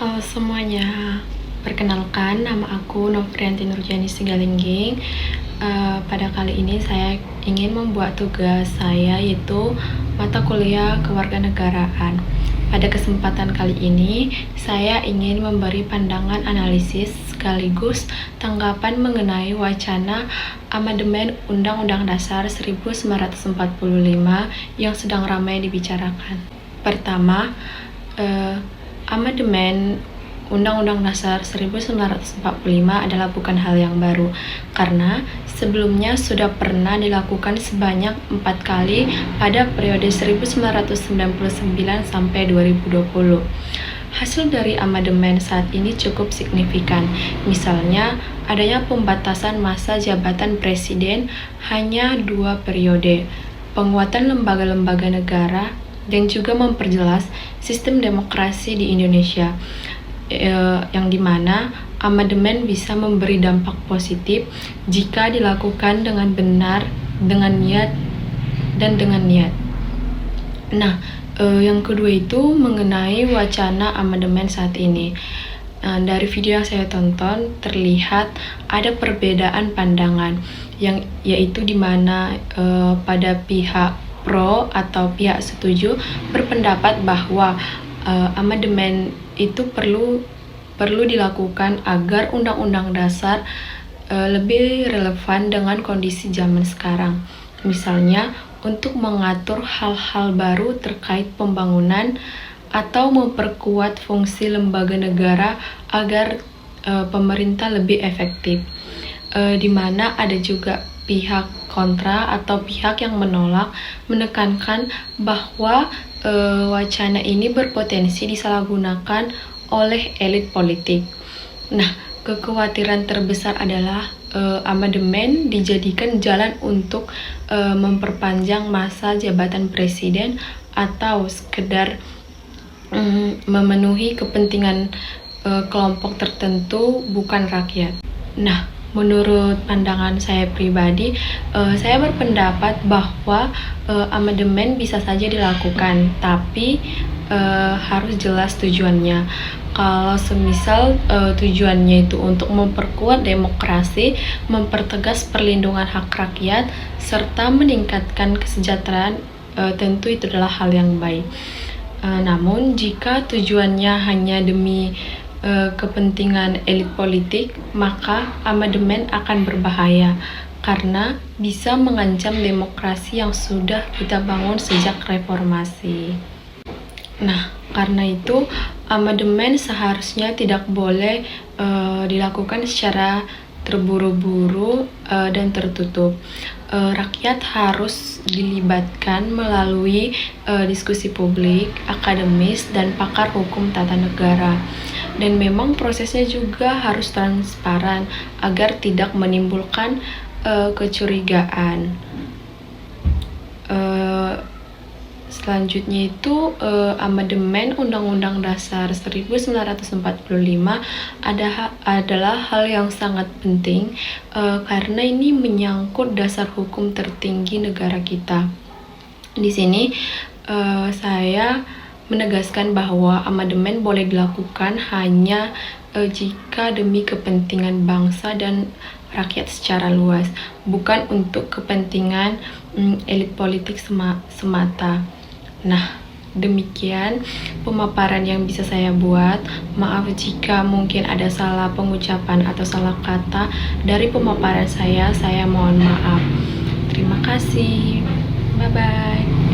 Halo semuanya, perkenalkan nama aku Novrianti Nurjani Sigalingging. Pada kali ini saya ingin membuat tugas saya yaitu mata kuliah kewarganegaraan. Pada kesempatan kali ini, saya ingin memberi pandangan analisis sekaligus tanggapan mengenai wacana amandemen Undang-Undang Dasar 1945 yang sedang ramai dibicarakan. Pertama, amandemen Undang-Undang Dasar 1945 adalah bukan hal yang baru, karena sebelumnya sudah pernah dilakukan sebanyak 4 kali pada periode 1999 sampai 2020. Hasil dari amandemen saat ini cukup signifikan. Misalnya, adanya pembatasan masa jabatan presiden hanya 2 periode, penguatan lembaga-lembaga negara, dan juga memperjelas sistem demokrasi di Indonesia, yang dimana amandemen bisa memberi dampak positif jika dilakukan dengan benar, dengan niat. Nah, yang kedua itu mengenai wacana amandemen saat ini. Dari video yang saya tonton terlihat ada perbedaan pandangan, yaitu dimana pada pihak pro atau pihak setuju berpendapat bahwa amandemen itu perlu dilakukan agar Undang-Undang Dasar lebih relevan dengan kondisi zaman sekarang. Misalnya untuk mengatur hal-hal baru terkait pembangunan atau memperkuat fungsi lembaga negara agar pemerintah lebih efektif. Di mana ada juga pihak kontra atau pihak yang menolak, menekankan bahwa wacana ini berpotensi disalahgunakan oleh elit politik. Nah, kekhawatiran terbesar adalah amandemen dijadikan jalan untuk memperpanjang masa jabatan presiden atau sekedar memenuhi kepentingan kelompok tertentu, bukan rakyat. Nah, menurut pandangan saya pribadi, saya berpendapat bahwa amandemen bisa saja dilakukan, tapi harus jelas tujuannya. Kalau semisal tujuannya itu untuk memperkuat demokrasi, mempertegas perlindungan hak rakyat, serta meningkatkan kesejahteraan, tentu itu adalah hal yang baik. Namun jika tujuannya hanya demi kepentingan elit politik, maka amandemen akan berbahaya karena bisa mengancam demokrasi yang sudah kita bangun sejak reformasi. Nah, karena itu amandemen seharusnya tidak boleh dilakukan secara terburu-buru dan tertutup. Rakyat harus dilibatkan melalui diskusi publik, akademis, dan pakar hukum tata negara. Dan memang prosesnya juga harus transparan agar tidak menimbulkan kecurigaan. Selanjutnya itu amandemen Undang-Undang Dasar 1945 adalah hal yang sangat penting karena ini menyangkut dasar hukum tertinggi negara kita. Di sini saya menegaskan bahwa amandemen boleh dilakukan hanya jika demi kepentingan bangsa dan rakyat secara luas, bukan untuk kepentingan elit politik semata. Nah, demikian pemaparan yang bisa saya buat. Maaf jika mungkin ada salah pengucapan atau salah kata dari pemaparan saya mohon maaf. Terima kasih. Bye-bye.